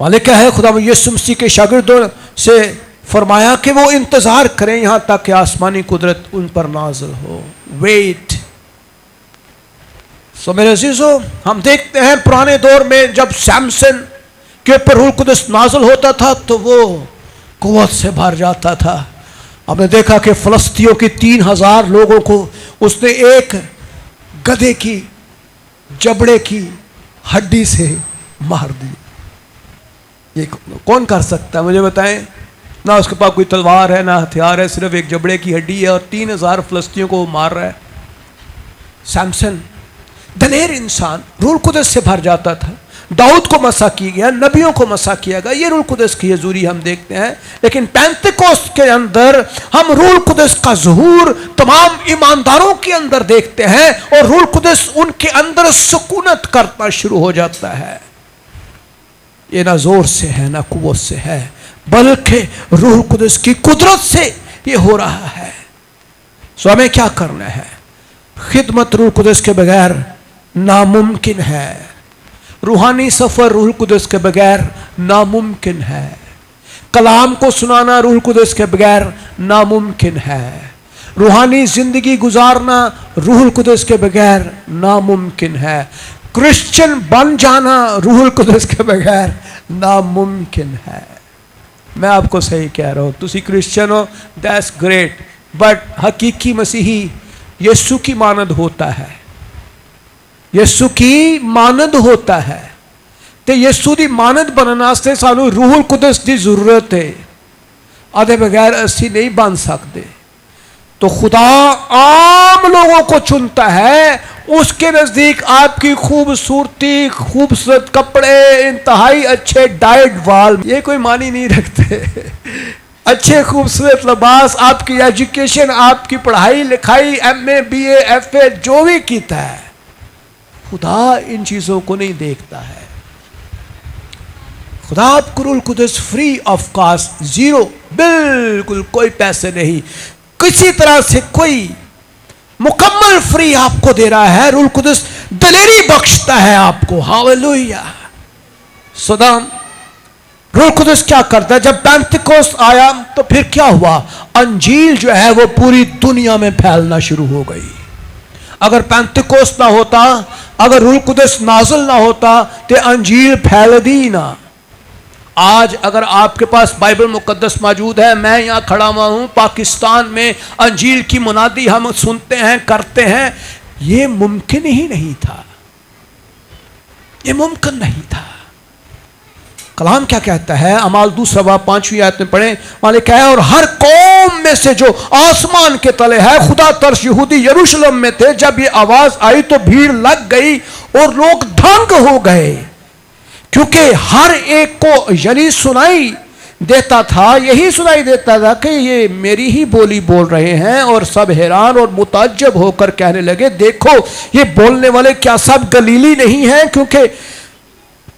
مالک ہے خدا یسوع مسیح کے شاگردوں سے فرمایا کہ وہ انتظار کریں یہاں تک کہ آسمانی قدرت ان پر نازل ہو۔ ویٹ۔ سو میرے عزیزو، ہم دیکھتے ہیں پرانے دور میں جب سیمسن کے اوپر روح القدس نازل ہوتا تھا تو وہ قوت سے بھر جاتا تھا۔ ہم نے دیکھا کہ فلسطینیوں کی 3000 لوگوں کو اس نے ایک گدھے کی جبڑے کی ہڈی سے مار دی۔ یہ کون کر سکتا ہے مجھے بتائیں؟ نہ اس کے پاس کوئی تلوار ہے نہ ہتھیار ہے، صرف ایک جبڑے کی ہڈی ہے اور 3000 فلسطینیوں کو وہ مار رہا ہے۔ سیمسن دلیر انسان، روح القدس سے بھر جاتا تھا۔ داؤد کو مسح کیا گیا، نبیوں کو مسح کیا گیا، یہ روح القدس کی حضوری ہم دیکھتے ہیں۔ لیکن پینتیکوست کے اندر ہم روح القدس کا ظہور تمام ایمانداروں کے اندر دیکھتے ہیں، اور روح القدس ان کے اندر سکونت کرنا شروع ہو جاتا ہے۔ یہ نہ زور سے ہے نہ قوت سے ہے، بلکہ روح القدس کی قدرت سے یہ ہو رہا ہے۔ سو ہمیں کیا کرنا ہے؟ خدمت روح القدس کے بغیر ناممکن ہے، روحانی سفر روح القدس کے بغیر ناممکن ہے، کلام کو سنانا روح القدس کے بغیر ناممکن ہے، روحانی زندگی گزارنا روح القدس کے بغیر ناممکن ہے، کرسچن بن جانا روح القدس کے بغیر ناممکن ہے۔ میں آپ کو صحیح کہہ رہا ہوں، تسی Christian who that's great, but حقیقی مسیحی یسوع کی مانند ہوتا ہے، یسوع کی مانند ہوتا ہے، تے یسوع دی مانند بننے واسطے سانو روح القدس دی ضرورت ہے، آدھے بغیر اسی نہیں بن سکتے۔ تو خدا عام لوگوں کو چنتا ہے، اس کے نزدیک آپ کی خوبصورتی، خوبصورت کپڑے، انتہائی اچھے ڈائٹ وال یہ کوئی معنی نہیں رکھتے، اچھے خوبصورت لباس، آپ کی ایجوکیشن، آپ کی پڑھائی لکھائی، MA BA FA جو بھی کیتا ہے، خدا ان چیزوں کو نہیں دیکھتا ہے۔ خدا آپ کو روح القدس فری آف کاسٹ، زیرو، بالکل کوئی پیسے نہیں، کسی طرح سے کوئی، مکمل فری آپ کو دے رہا ہے۔ روح القدس دلیری بخشتا ہے آپ کو، ہاللویا۔ صدام روح القدس کیا کرتا ہے؟ جب پینتیکوست آیا تو پھر کیا ہوا؟ انجیل جو ہے وہ پوری دنیا میں پھیلنا شروع ہو گئی۔ اگر پینتیکوست نہ ہوتا، اگر روح القدس نازل نہ ہوتا تو انجیل پھیل دی نہ۔ آج اگر آپ کے پاس بائبل مقدس موجود ہے، میں یہاں کھڑا ہوا ہوں پاکستان میں، انجیل کی منادی ہم سنتے ہیں، کرتے ہیں، یہ ممکن ہی نہیں تھا، یہ ممکن نہیں تھا۔ کلام کیا کہتا ہے؟ اعمال 2:5 آیت میں پڑھیں، وہاں لکھا ہے اور ہر قوم میں سے جو آسمان کے تلے ہے خدا ترش یہودی یروشلم میں تھے، جب یہ آواز آئی تو بھیڑ لگ گئی اور لوگ دھنگ ہو گئے، کیونکہ ہر ایک کو یعنی سنائی دیتا تھا یہی سنائی دیتا تھا کہ یہ میری ہی بولی بول رہے ہیں، اور سب حیران اور متعجب ہو کر کہنے لگے دیکھو یہ بولنے والے کیا سب گلیلی نہیں ہیں؟ کیونکہ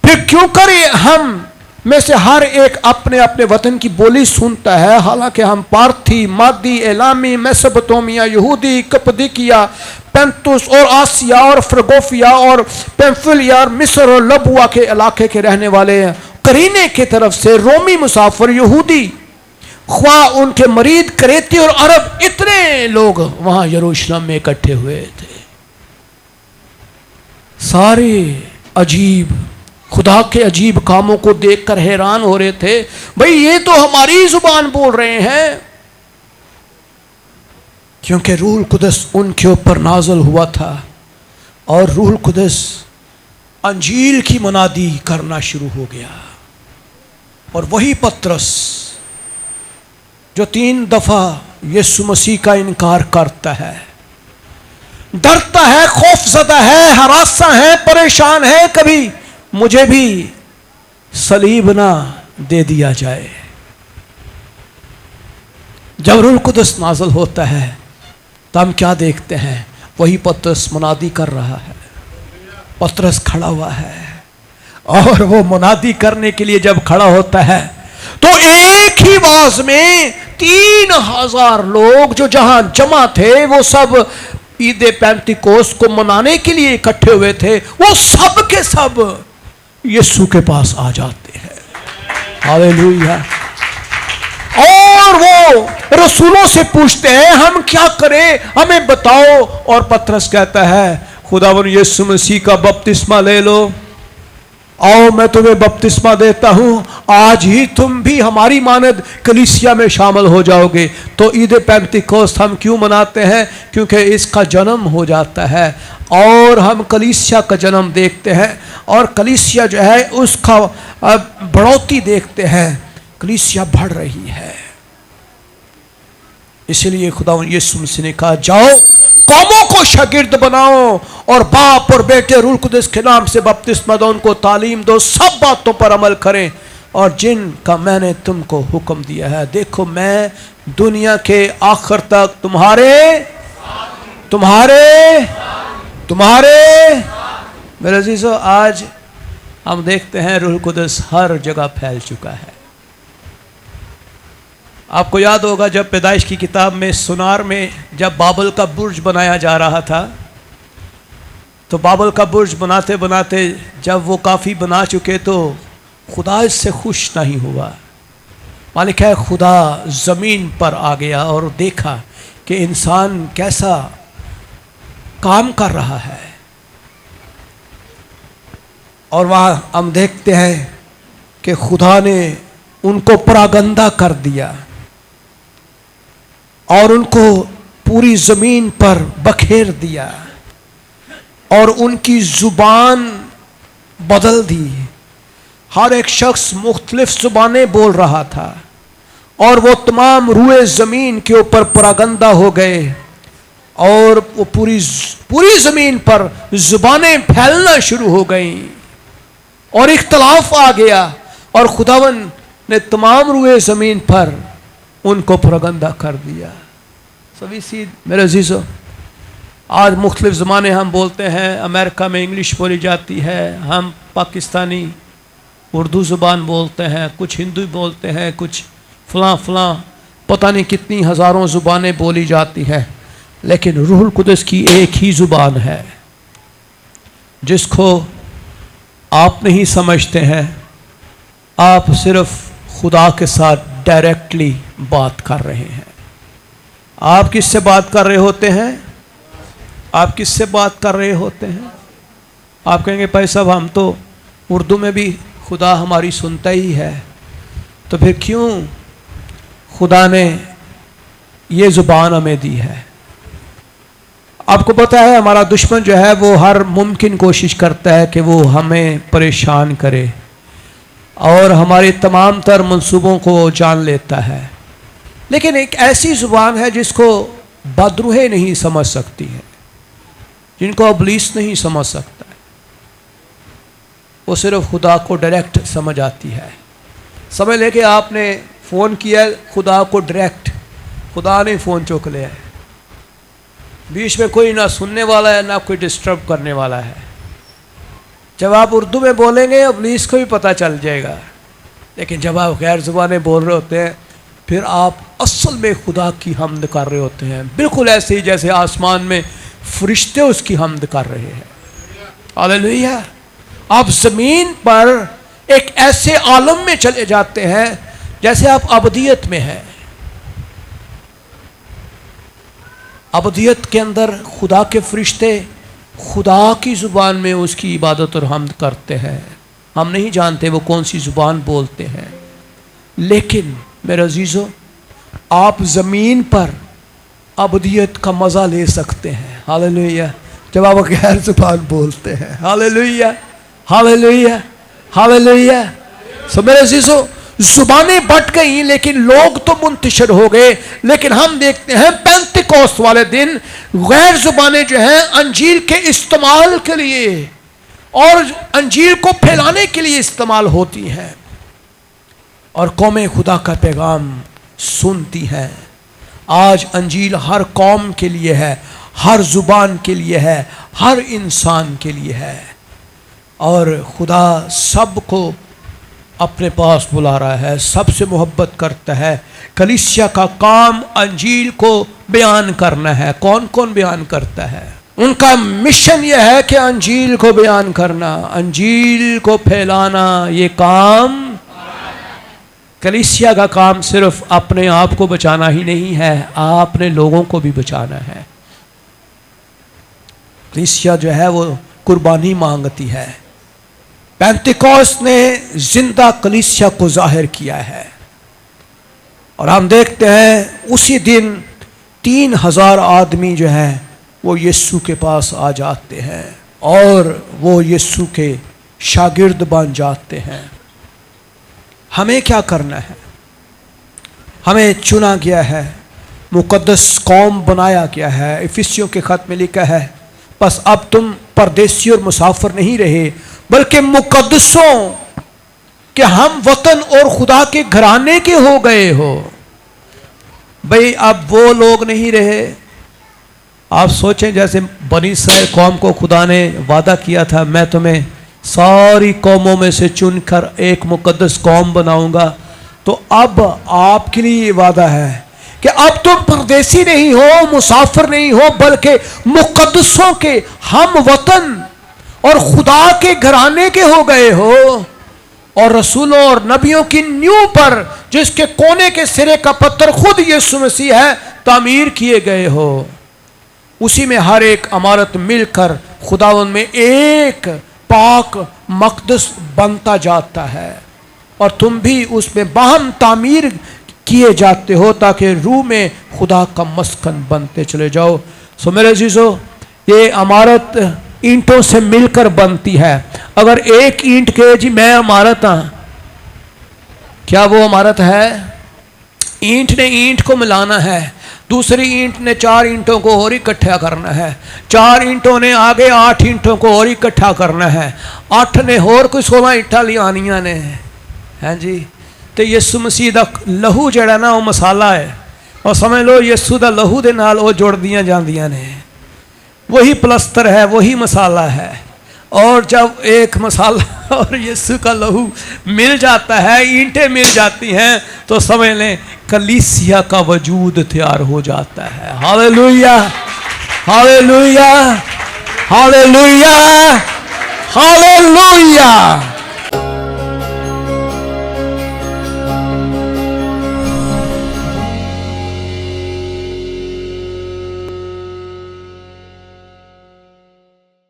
پھر کیوں کر ہم میں سے ہر ایک اپنے اپنے وطن کی بولی سنتا ہے، حالانکہ ہم پارتھی، مادی، ایلامی، میسوپوٹامیا، یہودی، کپدیکیا، پینتوس اور آسیا اور فرگوفیا اور پمفلیا اور مصر اور لبوا کے علاقے کے رہنے والے ہیں، قرینے کی طرف سے رومی مسافر یہودی، خواہ ان کے مرید کریتی اور عرب، اتنے لوگ وہاں یروشلم میں اکٹھے ہوئے تھے۔ سارے عجیب، خدا کے عجیب کاموں کو دیکھ کر حیران ہو رہے تھے، بھئی یہ تو ہماری زبان بول رہے ہیں، کیونکہ روح القدس ان کے اوپر نازل ہوا تھا، اور روح القدس انجیل کی منادی کرنا شروع ہو گیا۔ اور وہی پطرس جو 3 دفعہ یسوع مسیح کا انکار کرتا ہے، ڈرتا ہے، خوف زدہ ہے، ہراساں ہے، پریشان ہے، کبھی مجھے بھی صلیب نہ دے دیا جائے۔ جب روح القدس نازل ہوتا ہے تو ہم کیا دیکھتے ہیں؟ وہی پطرس منادی کر رہا ہے، پطرس کھڑا ہوا ہے، اور وہ منادی کرنے کے لیے جب کھڑا ہوتا ہے تو ایک ہی آواز میں 3000 لوگ جو جہاں جمع تھے، وہ سب عید پینتیکوست کو منانے کے لیے اکٹھے ہوئے تھے، وہ سب کے سب یسوع کے پاس آ جاتے ہیں۔ ہاللیلویہ۔ اور وہ رسولوں سے پوچھتے ہیں ہم کیا کریں، ہمیں بتاؤ، اور پطرس کہتا ہے خداوند یسوع مسیح کا بپتسمہ لے لو، آؤ میں تمہیں بپتسمہ دیتا ہوں، آج ہی تم بھی ہماری مانند کلیسیا میں شامل ہو جاؤ گے۔ تو عید پینتیکوست ہم کیوں مناتے ہیں؟ کیونکہ اس کا جنم ہو جاتا ہے، اور ہم کلیسیا کا جنم دیکھتے ہیں، اور کلیسیا جو ہے اس کا بڑھوتی دیکھتے ہیں، کلیسیا بڑھ رہی ہے۔ اس لیے خداوند یسوع مسیح نے کہا جاؤ قوموں کو شاگرد بناؤ، اور باپ اور بیٹے روح القدس کے نام سے بپتسمہ دو، ان کو تعلیم دو، سب باتوں پر عمل کریں، اور جن کا میں نے تم کو حکم دیا ہے، دیکھو میں دنیا کے آخر تک تمہارے میرے عزیزو، آج ہم دیکھتے ہیں روح القدس ہر جگہ پھیل چکا ہے۔ آپ کو یاد ہوگا جب پیدائش کی کتاب میں سونار میں جب بابل کا برج بنایا جا رہا تھا، تو بابل کا برج بناتے بناتے جب وہ کافی بنا چکے تو خدا اس سے خوش نہیں ہوا۔ مالک ہے خدا زمین پر آ گیا اور دیکھا کہ انسان کیسا کام کر رہا ہے، اور وہاں ہم دیکھتے ہیں کہ خدا نے ان کو پراگندہ کر دیا، اور ان کو پوری زمین پر بکھیر دیا، اور ان کی زبان بدل دی۔ ہر ایک شخص مختلف زبانیں بول رہا تھا، اور وہ تمام روئے زمین کے اوپر پراگندہ ہو گئے، اور وہ پوری زمین پر زبانیں پھیلنا شروع ہو گئیں، اور اختلاف آ گیا، اور خداوند نے تمام روئے زمین پر ان کو پراگندہ کر دیا۔ سبھی سید میرے عزیزو، آج مختلف زبانیں ہم بولتے ہیں، امریکہ میں انگلش بولی جاتی ہے، ہم پاکستانی اردو زبان بولتے ہیں، کچھ ہندو بولتے ہیں، کچھ فلاں پتہ نہیں کتنی ہزاروں زبانیں بولی جاتی ہیں، لیکن روح القدس کی ایک ہی زبان ہے جس کو آپ نہیں سمجھتے ہیں، آپ صرف خدا کے ساتھ ڈائریکٹلی بات کر رہے ہیں۔ آپ کس سے بات کر رہے ہوتے ہیں؟ آپ کس سے بات کر رہے ہوتے ہیں؟ آپ کہیں گے بھائی صاحب ہم تو اردو میں بھی خدا ہماری سنتا ہی ہے، تو پھر کیوں خدا نے یہ زبان ہمیں دی ہے؟ آپ کو پتہ ہے ہمارا دشمن جو ہے وہ ہر ممکن کوشش کرتا ہے کہ وہ ہمیں پریشان کرے اور ہمارے تمام تر منصوبوں کو جان لیتا ہے، لیکن ایک ایسی زبان ہے جس کو بدروحیں نہیں سمجھ سکتی ہے، جن کو ابلیس نہیں سمجھ سکتا ہے، وہ صرف خدا کو ڈائریکٹ سمجھ آتی ہے۔ سمجھ لے کہ آپ نے فون کیا خدا کو ڈائریکٹ، خدا نے فون چوک لیا ہے، بیچ میں کوئی نہ سننے والا ہے نہ کوئی ڈسٹرب کرنے والا ہے۔ جب آپ اردو میں بولیں گے ابلیس کو بھی پتہ چل جائے گا، لیکن جب آپ غیر زبانیں بول رہے ہوتے ہیں پھر آپ اصل میں خدا کی حمد کر رہے ہوتے ہیں، بالکل ایسے ہی جیسے آسمان میں فرشتے اس کی حمد کر رہے ہیں۔ ہاللیلویہ۔ آپ زمین پر ایک ایسے عالم میں چلے جاتے ہیں جیسے آپ ابدیت میں ہیں۔ ابدیت کے اندر خدا کے فرشتے خدا کی زبان میں اس کی عبادت اور حمد کرتے ہیں۔ ہم نہیں جانتے وہ کون سی زبان بولتے ہیں، لیکن میرے عزیزو آپ زمین پر ابدیت کا مزہ لے سکتے ہیں۔ ہاللیلویہ۔ جب آپ غیر زبان بولتے ہیں، ہاللیلویہ ہاللیلویہ ہاللیلویہ۔ سو میرے عزیزو زبانیں بٹ گئیں لیکن لوگ تو منتشر ہو گئے، لیکن ہم دیکھتے ہیں پینتیکوست والے دن غیر زبانیں جو ہیں انجیل کے استعمال کے لیے اور انجیل کو پھیلانے کے لیے استعمال ہوتی ہیں، اور قومیں خدا کا پیغام سنتی ہیں۔ آج انجیل ہر قوم کے لیے ہے، ہر زبان کے لیے ہے، ہر انسان کے لیے ہے، اور خدا سب کو اپنے پاس بلا رہا ہے، سب سے محبت کرتا ہے۔ کلیسیا کا کام انجیل کو بیان کرنا ہے۔ کون کون بیان کرتا ہے؟ ان کا مشن یہ ہے کہ انجیل کو بیان کرنا، انجیل کو پھیلانا، یہ کام کلیسیا کا کام صرف اپنے آپ کو بچانا ہی نہیں ہے، آپ نے لوگوں کو بھی بچانا ہے۔ کلیسیا جو ہے وہ قربانی مانگتی ہے۔ پینتیکوست نے زندہ کلیسیا کو ظاہر کیا ہے، اور ہم دیکھتے ہیں اسی دن 3000 آدمی جو ہیں وہ یسوع کے پاس آ جاتے ہیں اور وہ یسوع کے شاگرد بن جاتے ہیں۔ ہمیں کیا کرنا ہے؟ ہمیں چنا گیا ہے، مقدس قوم بنایا گیا ہے۔ افسیوں کے خط میں لکھا ہے بس اب تم پردیسی اور مسافر نہیں رہے بلکہ مقدسوں کہ ہم وطن اور خدا کے گھرانے کے ہو گئے ہو۔ بھئی اب وہ لوگ نہیں رہے۔ آپ سوچیں جیسے بنی اسرائیل قوم کو خدا نے وعدہ کیا تھا میں تمہیں ساری قوموں میں سے چن کر ایک مقدس قوم بناؤں گا، تو اب آپ کے لیے یہ وعدہ ہے کہ اب تم پردیسی نہیں ہو، مسافر نہیں ہو، بلکہ مقدسوں کے ہم وطن اور خدا کے گھرانے کے ہو گئے ہو، اور رسولوں اور نبیوں کی نیو پر جس کے کونے کے سرے کا پتھر خود یسوع مسیح ہے تعمیر کیے گئے ہو۔ اسی میں ہر ایک عمارت مل کر خداوند میں ایک پاک مقدس بنتا جاتا ہے، اور تم بھی اس میں باہم تعمیر کیے جاتے ہو تاکہ روح میں خدا کا مسکن بنتے چلے جاؤ۔ سو میرے عزیزو یہ عمارت اینٹوں سے مل کر بنتی ہے۔ اگر ایک اینٹ کہے جی میں عمارت ہاں، کیا وہ عمارت ہے؟ اینٹ نے اینٹ کو ملانا ہے، دوسری اینٹ نے 4 اینٹوں کو اور اکٹھا کرنا ہے، 4 اینٹوں نے آگے 8 اینٹوں کو اور اکٹھا کرنا ہے، 8 نے اور کوئی 16 اینٹاں لیانیاں نے، ہیں جی۔ تو یسوع مسیح دا لہو جڑا نا وہ مسالہ ہے، اور سمجھ لو یسوع دا لہو دے نال وہ جڑ دیاں جاندیاں نے، وہی پلستر ہے، وہی مسالہ ہے، اور جب ایک مسالہ اور یسوع کا لہو مل جاتا ہے، اینٹیں مل جاتی ہیں، تو سمجھ لیں کلیسیا کا وجود تیار ہو جاتا ہے۔ ہاللیلویہ ہاللیلویہ ہاللیلویہ ہاللیلویہ۔